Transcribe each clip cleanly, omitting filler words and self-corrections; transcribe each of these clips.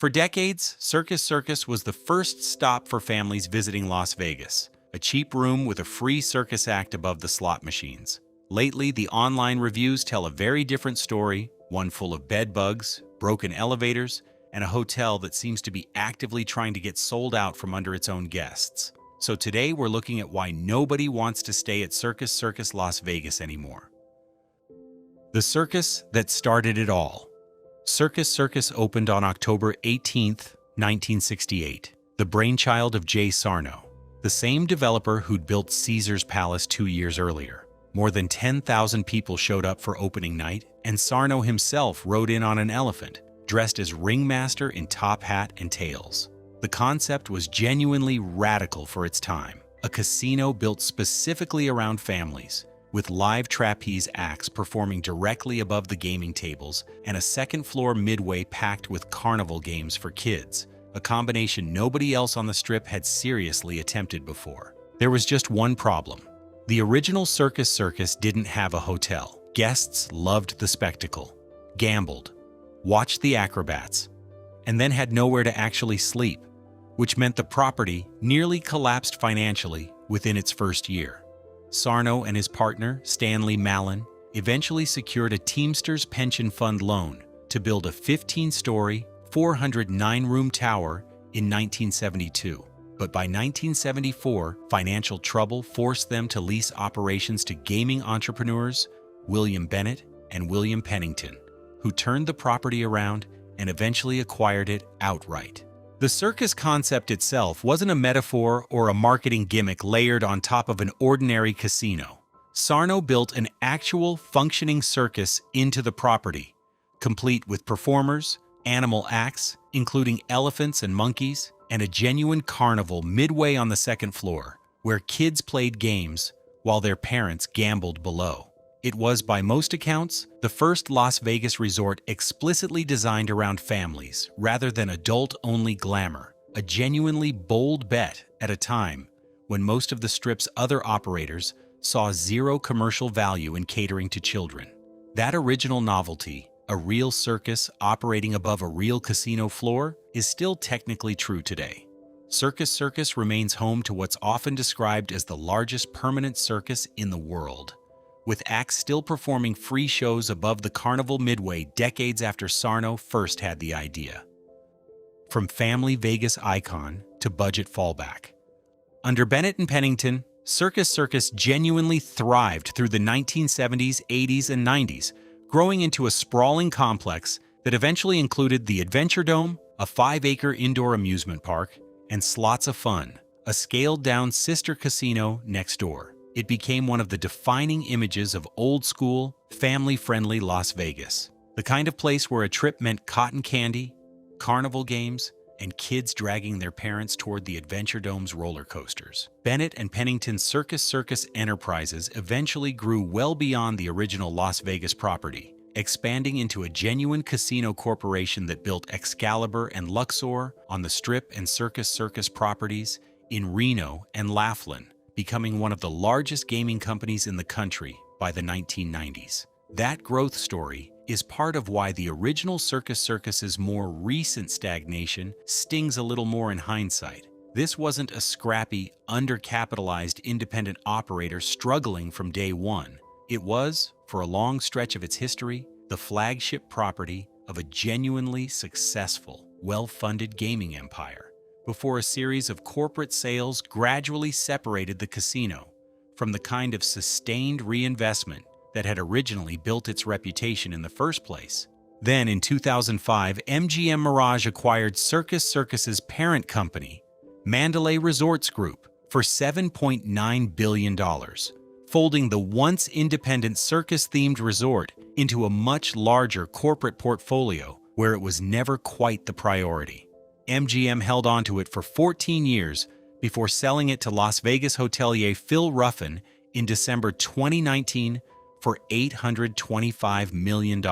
For decades, Circus Circus was the first stop for families visiting Las Vegas, a cheap room with a free circus act above the slot machines. Lately, the online reviews tell a very different story, one full of bed bugs, broken elevators, and a hotel that seems to be actively trying to get sold out from under its own guests. So today we're looking at why nobody wants to stay at Circus Circus Las Vegas anymore. The circus that started it all. Circus Circus opened on October 18, 1968, the brainchild of Jay Sarno, the same developer who'd built Caesar's Palace 2 years earlier. More than 10,000 people showed up for opening night, and Sarno himself rode in on an elephant, dressed as ringmaster in top hat and tails. The concept was genuinely radical for its time, a casino built specifically around families, with live trapeze acts performing directly above the gaming tables and a second-floor midway packed with carnival games for kids, a combination nobody else on the Strip had seriously attempted before. There was just one problem. The original Circus Circus didn't have a hotel. Guests loved the spectacle, gambled, watched the acrobats, and then had nowhere to actually sleep, which meant the property nearly collapsed financially within its first year. Sarno and his partner, Stanley Mallon, eventually secured a Teamsters pension fund loan to build a 15-story, 409-room tower in 1972. But by 1974, financial trouble forced them to lease operations to gaming entrepreneurs William Bennett and William Pennington, who turned the property around and eventually acquired it outright. The circus concept itself wasn't a metaphor or a marketing gimmick layered on top of an ordinary casino. Sarno built an actual functioning circus into the property, complete with performers, animal acts, including elephants and monkeys, and a genuine carnival midway on the second floor, where kids played games while their parents gambled below. It was, by most accounts, the first Las Vegas resort explicitly designed around families rather than adult-only glamour, a genuinely bold bet at a time when most of the Strip's other operators saw zero commercial value in catering to children. That original novelty, a real circus operating above a real casino floor, is still technically true today. Circus Circus remains home to what's often described as the largest permanent circus in the world, with acts still performing free shows above the carnival midway decades after Sarno first had the idea. From family Vegas icon to budget fallback. Under Bennett and Pennington, Circus Circus genuinely thrived through the 1970s, 80s, and 90s, growing into a sprawling complex that eventually included the Adventure Dome, a 5-acre indoor amusement park, and Slots of Fun, a scaled-down sister casino next door. It became one of the defining images of old-school, family-friendly Las Vegas, the kind of place where a trip meant cotton candy, carnival games, and kids dragging their parents toward the Adventure Dome's roller coasters. Bennett and Pennington's Circus Circus enterprises eventually grew well beyond the original Las Vegas property, expanding into a genuine casino corporation that built Excalibur and Luxor on the Strip and Circus Circus properties in Reno and Laughlin, becoming one of the largest gaming companies in the country by the 1990s. That growth story is part of why the original Circus Circus's more recent stagnation stings a little more in hindsight. This wasn't a scrappy, undercapitalized independent operator struggling from day one. It was, for a long stretch of its history, the flagship property of a genuinely successful, well-funded gaming empire, before a series of corporate sales gradually separated the casino from the kind of sustained reinvestment that had originally built its reputation in the first place. Then, in 2005, MGM Mirage acquired Circus Circus's parent company, Mandalay Resorts Group, for $7.9 billion, folding the once independent circus-themed resort into a much larger corporate portfolio where it was never quite the priority. MGM held onto it for 14 years before selling it to Las Vegas hotelier Phil Ruffin in December 2019 for $825 million.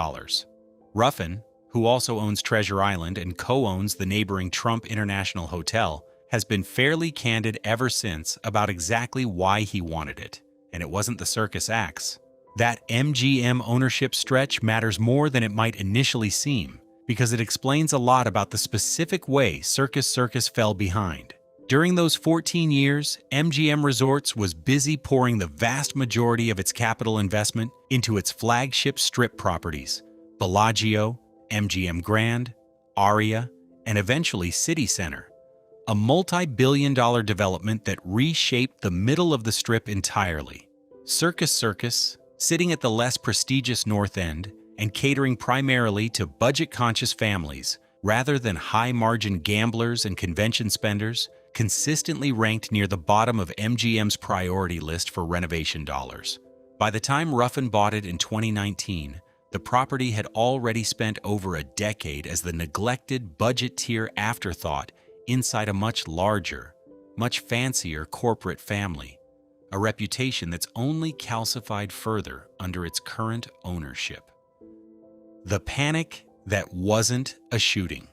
Ruffin, who also owns Treasure Island and co-owns the neighboring Trump International Hotel, has been fairly candid ever since about exactly why he wanted it, and it wasn't the circus acts. That MGM ownership stretch matters more than it might initially seem, because it explains a lot about the specific way Circus Circus fell behind. During those 14 years, MGM Resorts was busy pouring the vast majority of its capital investment into its flagship strip properties, Bellagio, MGM Grand, Aria, and eventually City Center, a multi-billion-dollar development that reshaped the middle of the strip entirely. Circus Circus, sitting at the less prestigious North End and catering primarily to budget-conscious families rather than high-margin gamblers and convention spenders, consistently ranked near the bottom of MGM's priority list for renovation dollars. By the time Ruffin bought it in 2019, the property had already spent over a decade as the neglected budget-tier afterthought inside a much larger, much fancier corporate family, a reputation that's only calcified further under its current ownership. The panic that wasn't a shooting.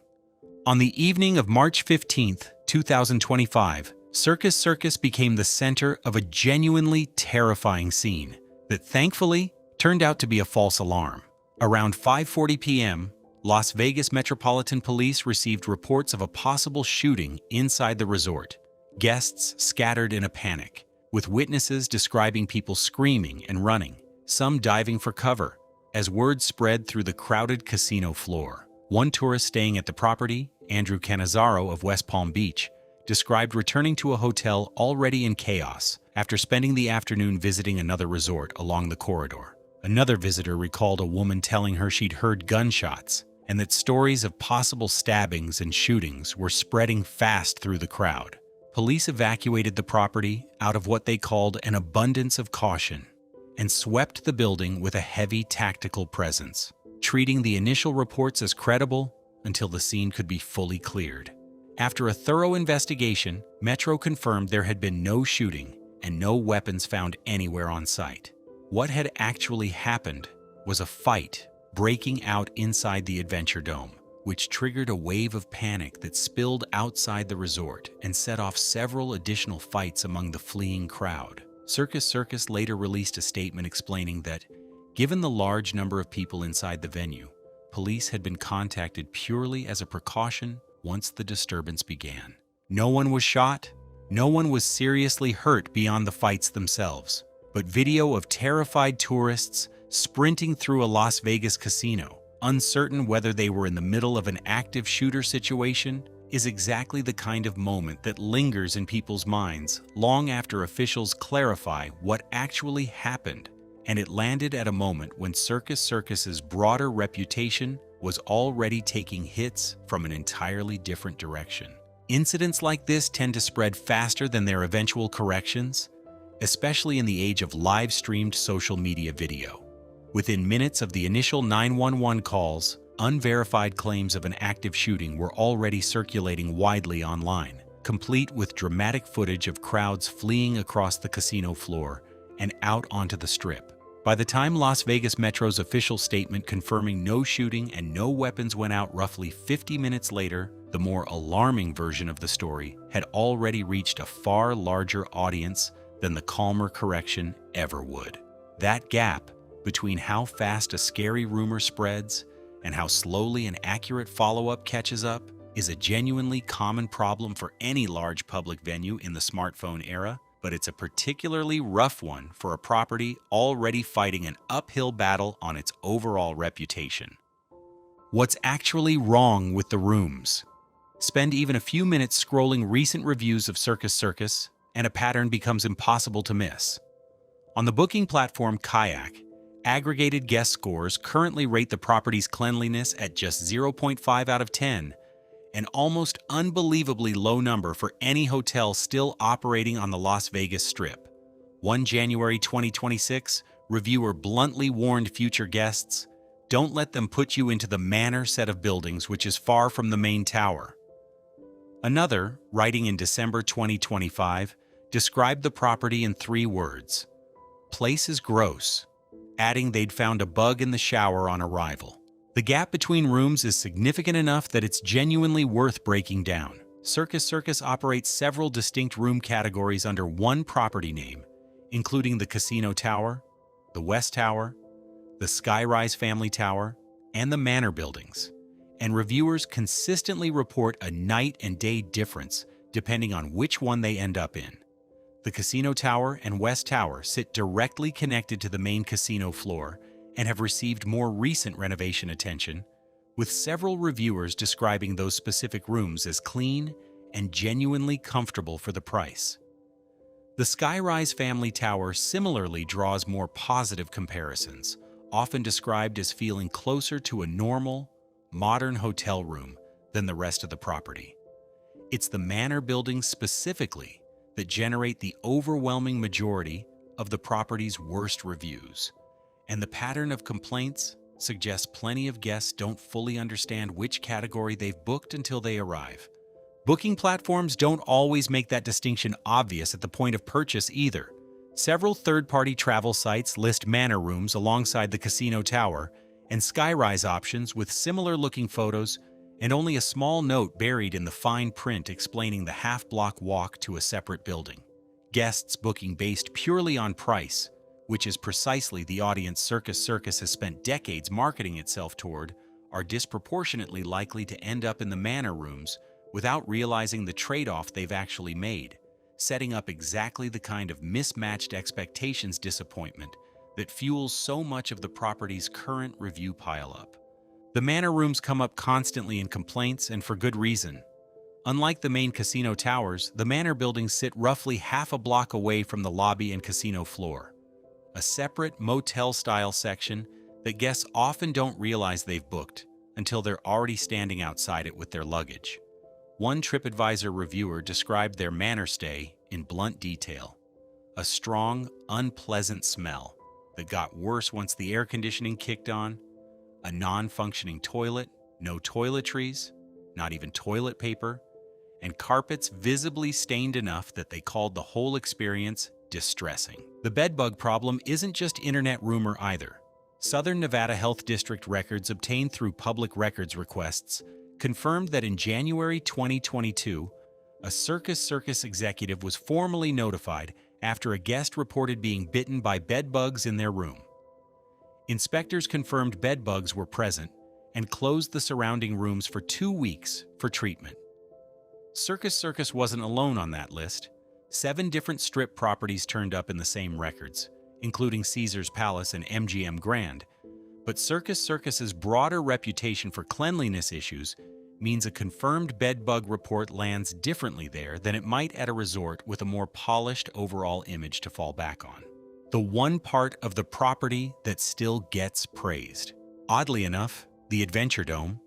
On the evening of March 15, 2025, Circus Circus became the center of a genuinely terrifying scene that thankfully turned out to be a false alarm. Around 5:40 p.m., Las Vegas Metropolitan Police received reports of a possible shooting inside the resort. Guests scattered in a panic, with witnesses describing people screaming and running, some diving for cover, as word spread through the crowded casino floor. One tourist staying at the property, Andrew Cannizzaro of West Palm Beach, described returning to a hotel already in chaos after spending the afternoon visiting another resort along the corridor. Another visitor recalled a woman telling her she'd heard gunshots and that stories of possible stabbings and shootings were spreading fast through the crowd. Police evacuated the property out of what they called an abundance of caution and swept the building with a heavy tactical presence, treating the initial reports as credible until the scene could be fully cleared. After a thorough investigation, Metro confirmed there had been no shooting and no weapons found anywhere on site. What had actually happened was a fight breaking out inside the Adventure Dome, which triggered a wave of panic that spilled outside the resort and set off several additional fights among the fleeing crowd. Circus Circus later released a statement explaining that, given the large number of people inside the venue, police had been contacted purely as a precaution once the disturbance began. No one was shot, no one was seriously hurt beyond the fights themselves, but video of terrified tourists sprinting through a Las Vegas casino, uncertain whether they were in the middle of an active shooter situation, is exactly the kind of moment that lingers in people's minds long after officials clarify what actually happened. And it landed at a moment when Circus Circus's broader reputation was already taking hits from an entirely different direction. Incidents like this tend to spread faster than their eventual corrections, especially in the age of live-streamed social media video. Within minutes of the initial 911 calls, unverified claims of an active shooting were already circulating widely online, complete with dramatic footage of crowds fleeing across the casino floor and out onto the strip. By the time Las Vegas Metro's official statement confirming no shooting and no weapons went out roughly 50 minutes later, the more alarming version of the story had already reached a far larger audience than the calmer correction ever would. That gap between how fast a scary rumor spreads and how slowly an accurate follow-up catches up is a genuinely common problem for any large public venue in the smartphone era, but it's a particularly rough one for a property already fighting an uphill battle on its overall reputation. What's actually wrong with the rooms? Spend even a few minutes scrolling recent reviews of Circus Circus, and a pattern becomes impossible to miss. On the booking platform Kayak, aggregated guest scores currently rate the property's cleanliness at just 0.5 out of 10, an almost unbelievably low number for any hotel still operating on the Las Vegas Strip. One January 2026 reviewer bluntly warned future guests, "Don't let them put you into the Manor set of buildings, which is far from the main tower." Another, writing in December 2025, described the property in 3 words: "Place is gross," adding they'd found a bug in the shower on arrival. The gap between rooms is significant enough that it's genuinely worth breaking down. Circus Circus operates several distinct room categories under one property name, including the Casino Tower, the West Tower, the Skyrise Family Tower, and the Manor buildings. and reviewers consistently report a night and day difference depending on which one they end up in. The Casino Tower and West Tower sit directly connected to the main casino floor and have received more recent renovation attention, with several reviewers describing those specific rooms as clean and genuinely comfortable for the price. The Skyrise Family Tower similarly draws more positive comparisons, often described as feeling closer to a normal, modern hotel room than the rest of the property. It's the manor buildings specifically that generate the overwhelming majority of the property's worst reviews, and the pattern of complaints suggests plenty of guests don't fully understand which category they've booked until they arrive. Booking platforms don't always make that distinction obvious at the point of purchase either. Several third-party travel sites list manor rooms alongside the casino tower and skyrise options with similar-looking photos and only a small note buried in the fine print explaining the half-block walk to a separate building. Guests booking based purely on price, which is precisely the audience Circus Circus has spent decades marketing itself toward, are disproportionately likely to end up in the manor rooms without realizing the trade-off they've actually made, setting up exactly the kind of mismatched expectations disappointment that fuels so much of the property's current review pileup. The manor rooms come up constantly in complaints, and for good reason. Unlike the main casino towers, the manor buildings sit roughly half a block away from the lobby and casino floor, a separate motel-style section that guests often don't realize they've booked until they're already standing outside it with their luggage. One TripAdvisor reviewer described their manor stay in blunt detail: a strong, unpleasant smell that got worse once the air conditioning kicked on, a non-functioning toilet, no toiletries, not even toilet paper, and carpets visibly stained enough that they called the whole experience distressing. The bedbug problem isn't just internet rumor either. Southern Nevada Health District records obtained through public records requests confirmed that in January 2022, a Circus Circus executive was formally notified after a guest reported being bitten by bedbugs in their room. Inspectors confirmed bedbugs were present and closed the surrounding rooms for 2 weeks for treatment. Circus Circus wasn't alone on that list. 7 different Strip properties turned up in the same records, including Caesars Palace and MGM Grand. But Circus Circus's broader reputation for cleanliness issues means a confirmed bedbug report lands differently there than it might at a resort with a more polished overall image to fall back on. The one part of the property that still gets praised. Oddly enough, the Adventure Dome,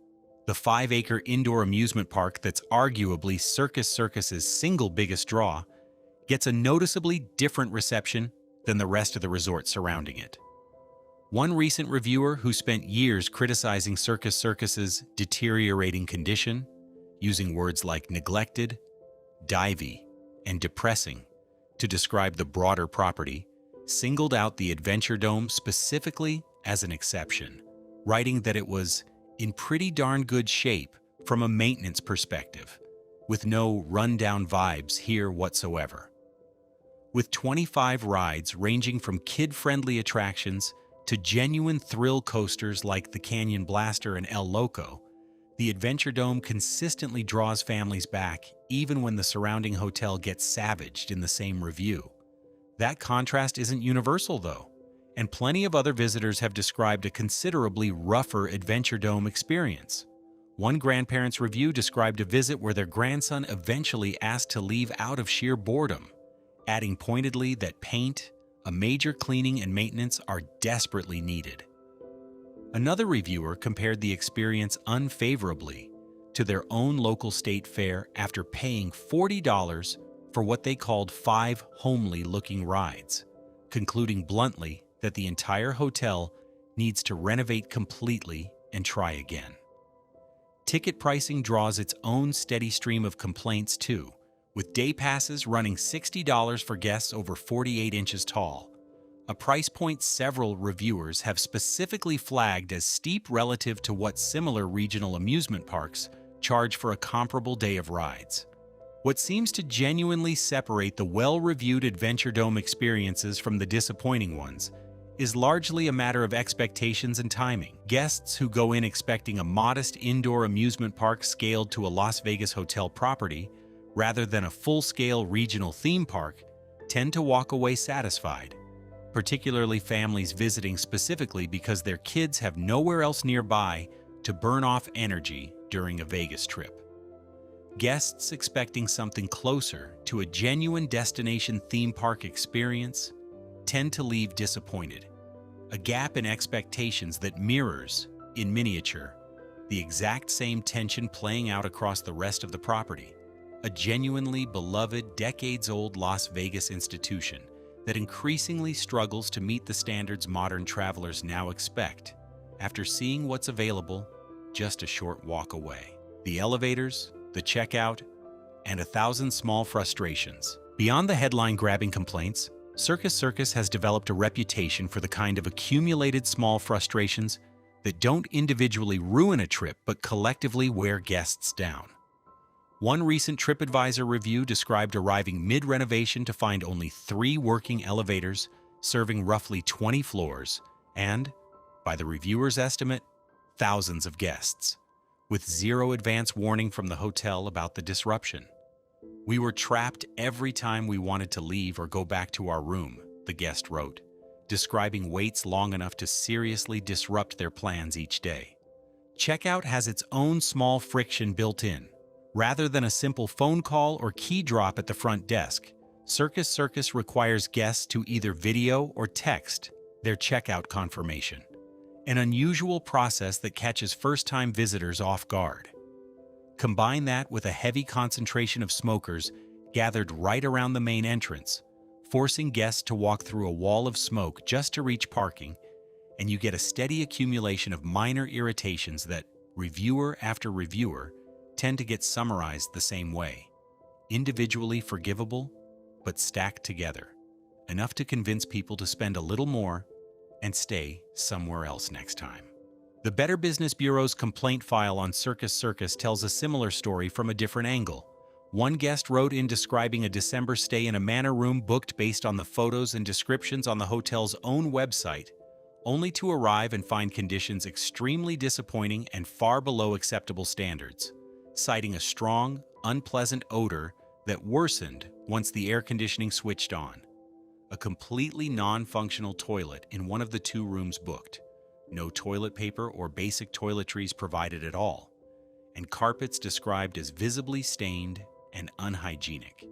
the 5-acre indoor amusement park that's arguably Circus Circus's single biggest draw, gets a noticeably different reception than the rest of the resort surrounding it. One recent reviewer who spent years criticizing Circus Circus's deteriorating condition, using words like neglected, divey, and depressing to describe the broader property, singled out the Adventure Dome specifically as an exception, writing that it was in pretty darn good shape from a maintenance perspective, with no rundown vibes here whatsoever. With 25 rides ranging from kid-friendly attractions to genuine thrill coasters like the Canyon Blaster and El Loco, the Adventure Dome consistently draws families back even when the surrounding hotel gets savaged in the same review. That contrast isn't universal though, and plenty of other visitors have described a considerably rougher Adventure Dome experience. One grandparent's review described a visit where their grandson eventually asked to leave out of sheer boredom, adding pointedly that paint, a major cleaning and maintenance are desperately needed. Another reviewer compared the experience unfavorably to their own local state fair after paying $40 for what they called 5 homely-looking rides, concluding bluntly that the entire hotel needs to renovate completely and try again. Ticket pricing draws its own steady stream of complaints too, with day passes running $60 for guests over 48 inches tall, a price point several reviewers have specifically flagged as steep relative to what similar regional amusement parks charge for a comparable day of rides. What seems to genuinely separate the well-reviewed Adventure Dome experiences from the disappointing ones is largely a matter of expectations and timing. Guests who go in expecting a modest indoor amusement park scaled to a Las Vegas hotel property, rather than a full-scale regional theme park, tend to walk away satisfied, particularly families visiting specifically because their kids have nowhere else nearby to burn off energy during a Vegas trip. Guests expecting something closer to a genuine destination theme park experience tend to leave disappointed, a gap in expectations that mirrors, in miniature, the exact same tension playing out across the rest of the property. A genuinely beloved, decades-old Las Vegas institution that increasingly struggles to meet the standards modern travelers now expect after seeing what's available just a short walk away. The elevators, the checkout, and 1,000 small frustrations. Beyond the headline-grabbing complaints, Circus Circus has developed a reputation for the kind of accumulated small frustrations that don't individually ruin a trip but collectively wear guests down. One recent TripAdvisor review described arriving mid-renovation to find only 3 working elevators serving roughly 20 floors and, by the reviewer's estimate, thousands of guests, with zero advance warning from the hotel about the disruption. "We were trapped every time we wanted to leave or go back to our room," the guest wrote, describing waits long enough to seriously disrupt their plans each day. Checkout has its own small friction built in. Rather than a simple phone call or key drop at the front desk, Circus Circus requires guests to either video or text their checkout confirmation, an unusual process that catches first-time visitors off guard. Combine that with a heavy concentration of smokers gathered right around the main entrance, forcing guests to walk through a wall of smoke just to reach parking, and you get a steady accumulation of minor irritations that, reviewer after reviewer, tend to get summarized the same way. Individually forgivable, but stacked together, enough to convince people to spend a little more and stay somewhere else next time. The Better Business Bureau's complaint file on Circus Circus tells a similar story from a different angle. One guest wrote in describing a December stay in a manor room booked based on the photos and descriptions on the hotel's own website, only to arrive and find conditions extremely disappointing and far below acceptable standards, citing a strong, unpleasant odor that worsened once the air conditioning switched on. A completely non-functional toilet in one of the 2 rooms booked. No toilet paper or basic toiletries provided at all, and carpets described as visibly stained and unhygienic.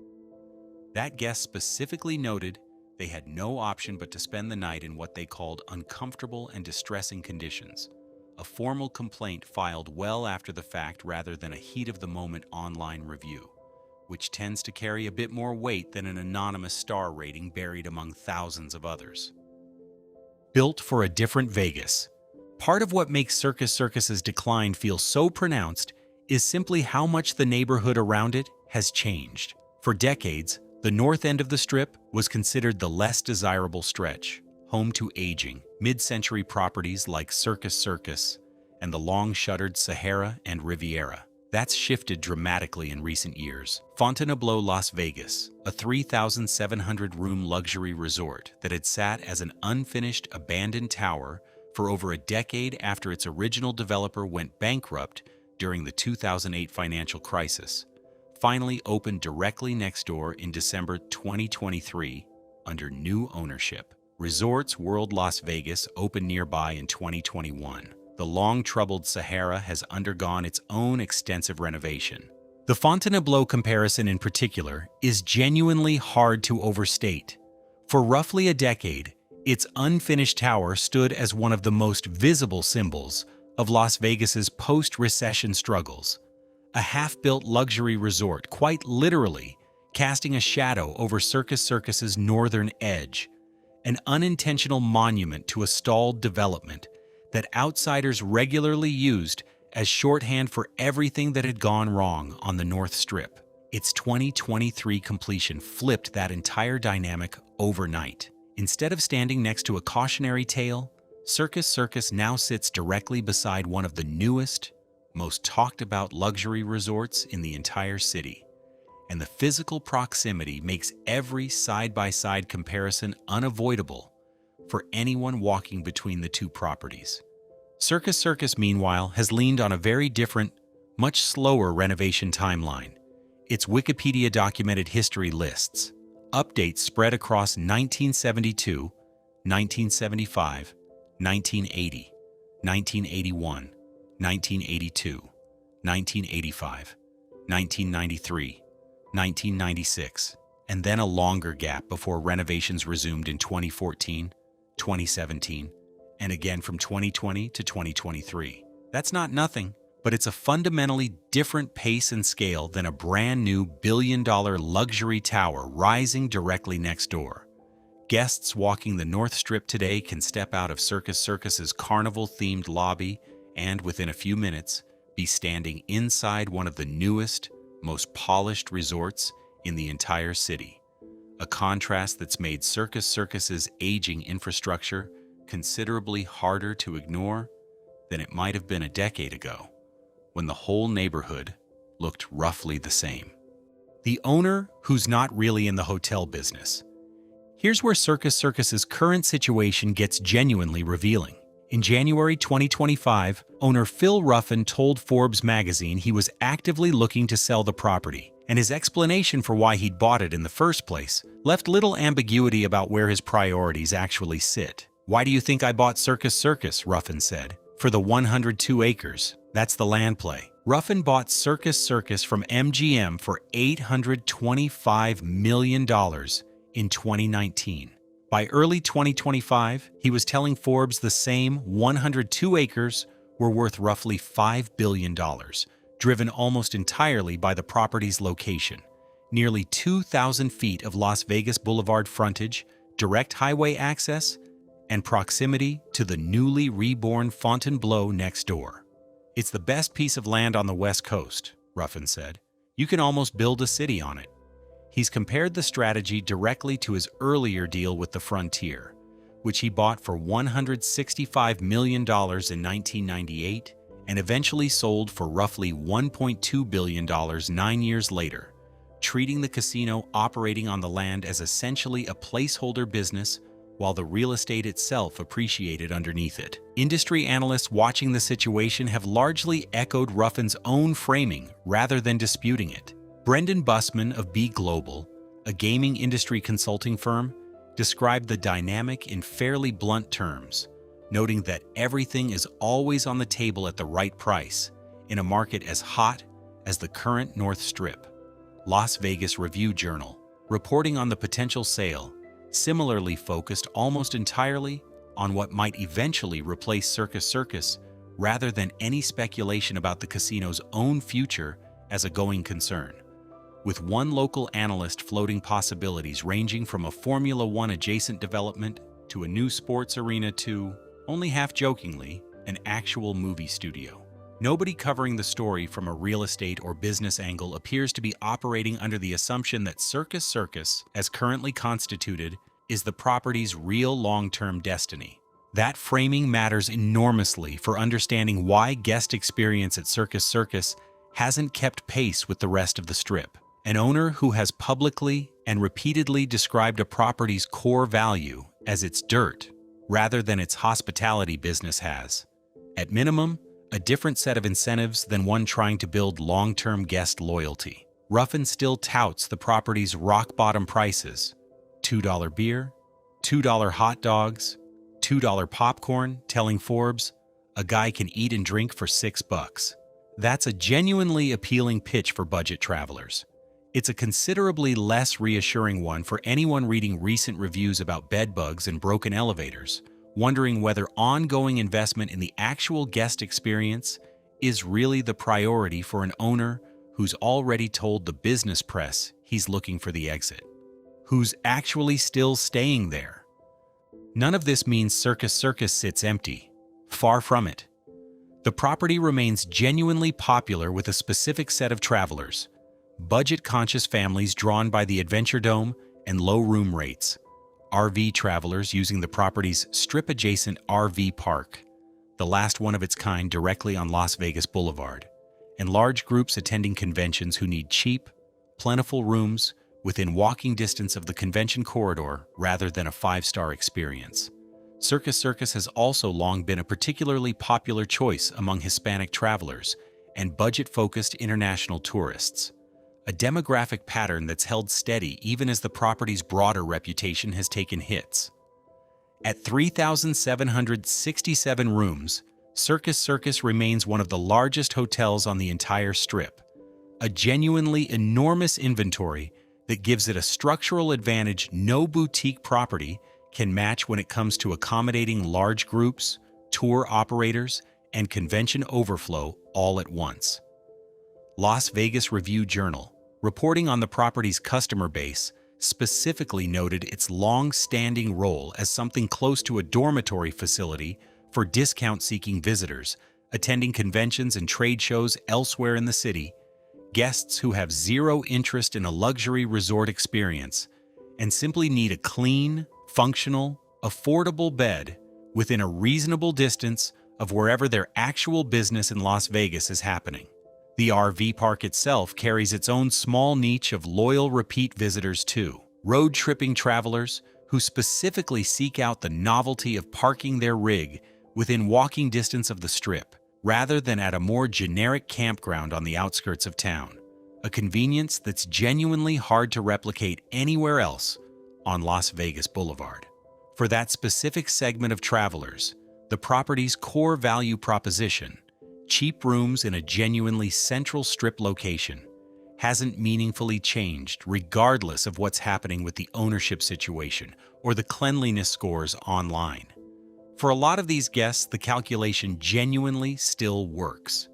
That guest specifically noted they had no option but to spend the night in what they called uncomfortable and distressing conditions, a formal complaint filed well after the fact rather than a heat-of-the-moment online review, which tends to carry a bit more weight than an anonymous star rating buried among thousands of others. Built for a different Vegas. Part of what makes Circus Circus's decline feel so pronounced is simply how much the neighborhood around it has changed. For decades, the north end of the Strip was considered the less desirable stretch, home to aging, mid-century properties like Circus Circus and the long-shuttered Sahara and Riviera. That's shifted dramatically in recent years. Fontainebleau, Las Vegas, a 3,700-room luxury resort that had sat as an unfinished, abandoned tower for over a decade after its original developer went bankrupt during the 2008 financial crisis, finally opened directly next door in December 2023 under new ownership. Resorts World Las Vegas opened nearby in 2021. The long-troubled Sahara has undergone its own extensive renovation. The Fontainebleau comparison in particular is genuinely hard to overstate. For roughly a decade, its unfinished tower stood as one of the most visible symbols of Las Vegas's post-recession struggles. A half-built luxury resort, quite literally, casting a shadow over Circus Circus's northern edge, an unintentional monument to a stalled development that outsiders regularly used as shorthand for everything that had gone wrong on the North Strip. Its 2023 completion flipped that entire dynamic overnight. Instead of standing next to a cautionary tale, Circus Circus now sits directly beside one of the newest, most talked-about luxury resorts in the entire city. And the physical proximity makes every side-by-side comparison unavoidable, for anyone walking between the two properties. Circus Circus, meanwhile, has leaned on a very different, much slower renovation timeline. Its Wikipedia-documented history lists updates spread across 1972, 1975, 1980, 1981, 1982, 1985, 1993, 1996, and then a longer gap before renovations resumed in 2014, 2017, and again from 2020 to 2023. That's not nothing, but it's a fundamentally different pace and scale than a brand new billion-dollar luxury tower rising directly next door. Guests walking the North Strip today can step out of Circus Circus's carnival-themed lobby and, within a few minutes, be standing inside one of the newest, most polished resorts in the entire city. A contrast that's made Circus Circus's aging infrastructure considerably harder to ignore than it might have been a decade ago, when the whole neighborhood looked roughly the same. The owner, who's not really in the hotel business. Here's where Circus Circus's current situation gets genuinely revealing. In January 2025, owner Phil Ruffin told Forbes magazine he was actively looking to sell the property, and his explanation for why he'd bought it in the first place left little ambiguity about where his priorities actually sit. "Why do you think I bought Circus Circus?" Ruffin said. "For the 102 acres. That's the land play." Ruffin bought Circus Circus from MGM for $825 million in 2019. By early 2025, he was telling Forbes the same 102 acres were worth roughly $5 billion, driven almost entirely by the property's location. Nearly 2,000 feet of Las Vegas Boulevard frontage, direct highway access, and proximity to the newly reborn Fontainebleau next door. "It's the best piece of land on the West Coast," Ruffin said. "You can almost build a city on it." He's compared the strategy directly to his earlier deal with the Frontier, which he bought for $165 million in 1998 and eventually sold for roughly $1.2 billion 9 years later, treating the casino operating on the land as essentially a placeholder business while the real estate itself appreciated underneath it. Industry analysts watching the situation have largely echoed Ruffin's own framing rather than disputing it. Brendan Bussman of B Global, a gaming industry consulting firm, described the dynamic in fairly blunt terms, noting that everything is always on the table at the right price in a market as hot as the current North Strip. Las Vegas Review-Journal, reporting on the potential sale, similarly focused almost entirely on what might eventually replace Circus Circus rather than any speculation about the casino's own future as a going concern, with one local analyst floating possibilities ranging from a Formula One adjacent development to a new sports arena to, only half-jokingly, an actual movie studio. Nobody covering the story from a real estate or business angle appears to be operating under the assumption that Circus Circus, as currently constituted, is the property's real long-term destiny. That framing matters enormously for understanding why guest experience at Circus Circus hasn't kept pace with the rest of the Strip. An owner who has publicly and repeatedly described a property's core value as its dirt, rather than its hospitality business has. At minimum, a different set of incentives than one trying to build long-term guest loyalty. Ruffin still touts the property's rock-bottom prices: $2 beer, $2 hot dogs, $2 popcorn, telling Forbes, a guy can eat and drink for $6. That's a genuinely appealing pitch for budget travelers. It's a considerably less reassuring one for anyone reading recent reviews about bedbugs and broken elevators, wondering whether ongoing investment in the actual guest experience is really the priority for an owner who's already told the business press he's looking for the exit. Who's actually still staying there. None of this means Circus Circus sits empty. Far from it. The property remains genuinely popular with a specific set of travelers, budget-conscious families drawn by the Adventure Dome and low room rates, RV travelers using the property's Strip-adjacent RV park, the last one of its kind directly on Las Vegas Boulevard, and large groups attending conventions who need cheap, plentiful rooms within walking distance of the convention corridor rather than a five-star experience. Circus Circus has also long been a particularly popular choice among Hispanic travelers and budget-focused international tourists, a demographic pattern that's held steady even as the property's broader reputation has taken hits. At 3,767 rooms, Circus Circus remains one of the largest hotels on the entire Strip, a genuinely enormous inventory that gives it a structural advantage no boutique property can match when it comes to accommodating large groups, tour operators, and convention overflow all at once. Las Vegas Review-Journal, reporting on the property's customer base, specifically noted its long-standing role as something close to a dormitory facility for discount-seeking visitors, attending conventions and trade shows elsewhere in the city, guests who have zero interest in a luxury resort experience and simply need a clean, functional, affordable bed within a reasonable distance of wherever their actual business in Las Vegas is happening. The RV park itself carries its own small niche of loyal repeat visitors too, road-tripping travelers who specifically seek out the novelty of parking their rig within walking distance of the Strip, rather than at a more generic campground on the outskirts of town, a convenience that's genuinely hard to replicate anywhere else on Las Vegas Boulevard. For that specific segment of travelers, the property's core value proposition, cheap rooms in a genuinely central Strip location, hasn't meaningfully changed regardless of what's happening with the ownership situation or the cleanliness scores online. For a lot of these guests, the calculation genuinely still works.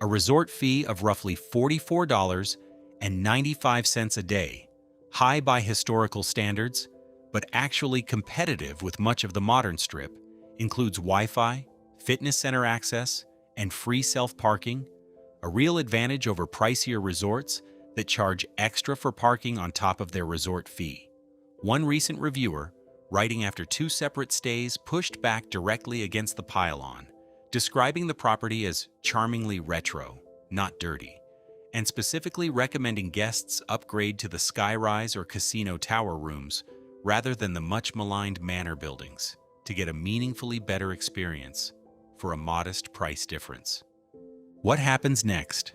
A resort fee of roughly $44.95 a day, high by historical standards, but actually competitive with much of the modern Strip, includes Wi-Fi, fitness center access, and free self-parking, a real advantage over pricier resorts that charge extra for parking on top of their resort fee. One recent reviewer, writing after 2 separate stays, pushed back directly against the pile-on, describing the property as charmingly retro, not dirty, and specifically recommending guests upgrade to the skyrise or casino tower rooms rather than the much-maligned manor buildings to get a meaningfully better experience for a modest price difference. What happens next?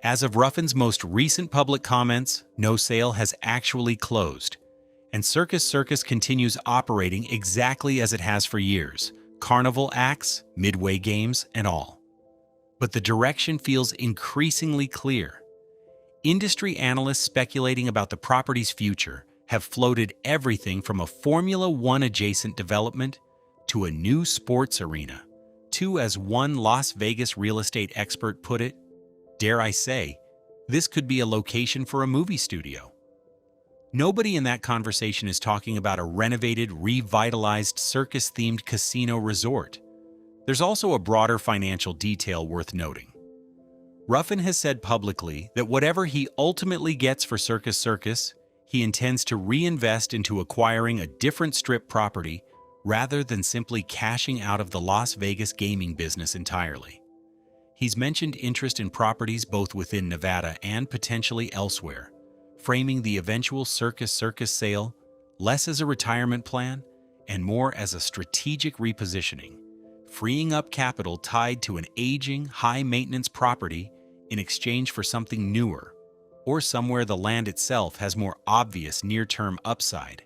As of Ruffin's most recent public comments, no sale has actually closed, and Circus Circus continues operating exactly as it has for years, carnival acts, midway games, and all. But the direction feels increasingly clear. Industry analysts speculating about the property's future have floated everything from a Formula One adjacent development to a new sports arena, to, as one Las Vegas real estate expert put it, dare I say, this could be a location for a movie studio. Nobody in that conversation is talking about a renovated, revitalized circus-themed casino resort. There's also a broader financial detail worth noting. Ruffin has said publicly that whatever he ultimately gets for Circus Circus, he intends to reinvest into acquiring a different Strip property rather than simply cashing out of the Las Vegas gaming business entirely. He's mentioned interest in properties both within Nevada and potentially elsewhere, framing the eventual Circus Circus sale less as a retirement plan and more as a strategic repositioning, freeing up capital tied to an aging, high-maintenance property in exchange for something newer, or somewhere the land itself has more obvious near-term upside.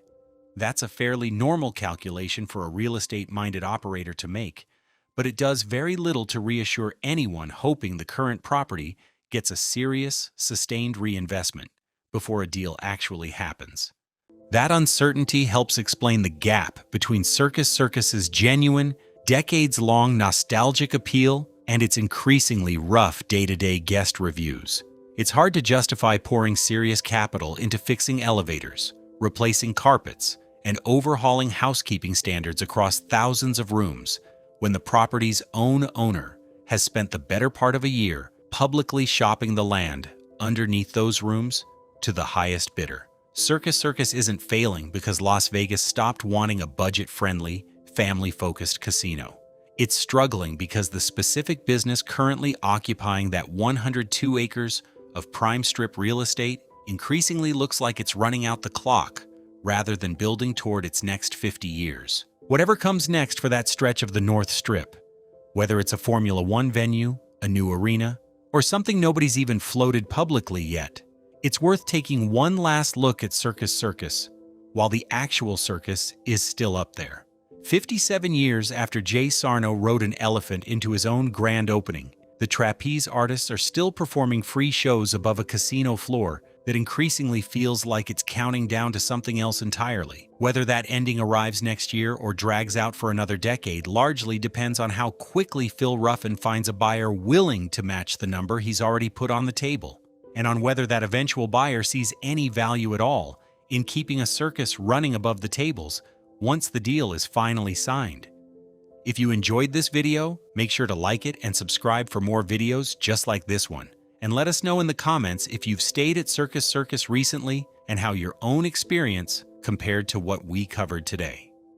That's a fairly normal calculation for a real estate-minded operator to make, but it does very little to reassure anyone hoping the current property gets a serious, sustained reinvestment before a deal actually happens. That uncertainty helps explain the gap between Circus Circus's genuine, decades-long nostalgic appeal and its increasingly rough day-to-day guest reviews. It's hard to justify pouring serious capital into fixing elevators, replacing carpets, and overhauling housekeeping standards across thousands of rooms when the property's own owner has spent the better part of a year publicly shopping the land underneath those rooms to the highest bidder. Circus Circus isn't failing because Las Vegas stopped wanting a budget-friendly, family-focused casino. It's struggling because the specific business currently occupying that 102 acres of prime Strip real estate increasingly looks like it's running out the clock rather than building toward its next 50 years. Whatever comes next for that stretch of the North Strip, whether it's a Formula One venue, a new arena, or something nobody's even floated publicly yet, it's worth taking one last look at Circus Circus, while the actual circus is still up there. 57 years after Jay Sarno rode an elephant into his own grand opening, the trapeze artists are still performing free shows above a casino floor that increasingly feels like it's counting down to something else entirely. Whether that ending arrives next year or drags out for another decade largely depends on how quickly Phil Ruffin finds a buyer willing to match the number he's already put on the table, and on whether that eventual buyer sees any value at all in keeping a circus running above the tables once the deal is finally signed. If you enjoyed this video, make sure to like it and subscribe for more videos just like this one. And let us know in the comments if you've stayed at Circus Circus recently and how your own experience compared to what we covered today.